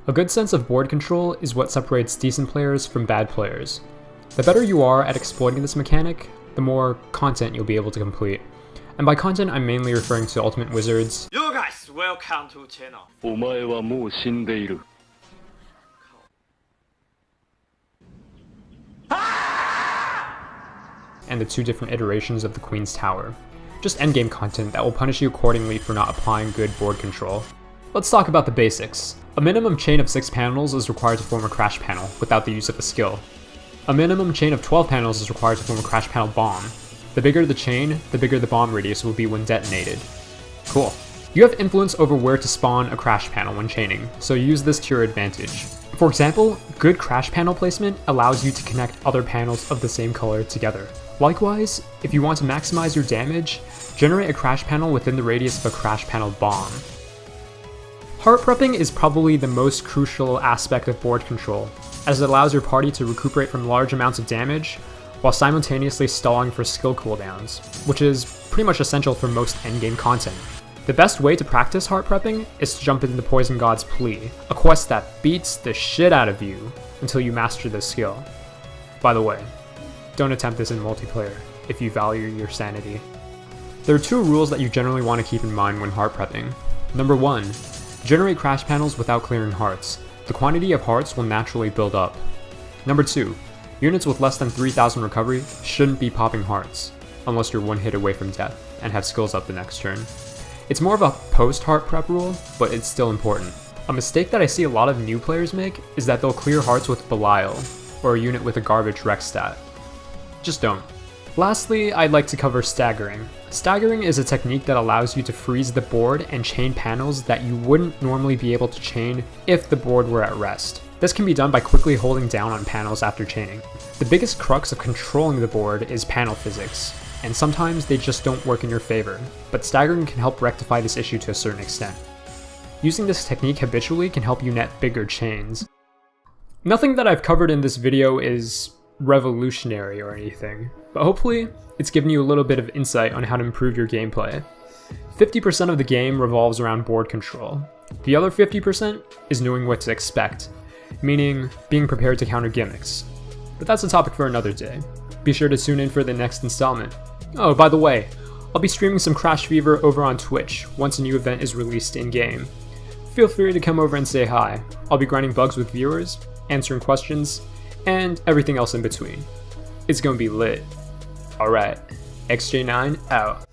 A good sense of board control is what separates decent players from bad players. The better you are at exploiting this mechanic, the more content you'll be able to complete. And by content, I'm mainly referring to Ultimate Wizards. You guys, welcome to channel. お前はもう死んでいる。And the 2 different iterations of the Queen's Tower. Just endgame content that will punish you accordingly for not applying good board control. Let's talk about the basics. A minimum chain of 6 panels is required to form a crash panel without the use of a skill. A minimum chain of 12 panels is required to form a crash panel bomb. The bigger the chain, the bigger the bomb radius will be when detonated. Cool. You have influence over where to spawn a crash panel when chaining, so use this to your advantage. For example, good crash panel placement allows you to connect other panels of the same color together. Likewise, if you want to maximize your damage, generate a crash panel within the radius of a crash panel bomb. Heart prepping is probably the most crucial aspect of board control, as it allows your party to recuperate from large amounts of damage while simultaneously stalling for skill cooldowns, which is pretty much essential for most endgame content. The best way to practice heart prepping is to jump into the Poison God's Plea, a quest that beats the shit out of you until you master this skill. By the way, don't attempt this in multiplayer if you value your sanity. There are 2 rules that you generally want to keep in mind when heart prepping. Number 1, generate crash panels without clearing hearts. The quantity of hearts will naturally build up. Number 2, units with less than 3000 recovery shouldn't be popping hearts, unless you're 1 hit away from death and have skills up the next turn. It's more of a post-heart prep rule, but it's still important. A mistake that I see a lot of new players make is that they'll clear hearts with Belial, or a unit with a garbage rec stat. Just don't. Lastly, I'd like to cover staggering. Staggering is a technique that allows you to freeze the board and chain panels that you wouldn't normally be able to chain if the board were at rest. This can be done by quickly holding down on panels after chaining. The biggest crux of controlling the board is panel physics, and sometimes they just don't work in your favor, but staggering can help rectify this issue to a certain extent. Using this technique habitually can help you net bigger chains. Nothing that I've covered in this video is revolutionary or anything, but hopefully it's given you a little bit of insight on how to improve your gameplay. 50% of the game revolves around board control. The other 50% is knowing what to expect, meaning being prepared to counter gimmicks. But that's a topic for another day. Be sure to tune in for the next installment. Oh, by the way, I'll be streaming some Crash Fever over on Twitch once a new event is released in-game. Feel free to come over and say hi. I'll be grinding bugs with viewers, answering questions, and everything else in between. It's gonna be lit. Alright, XJ9 out.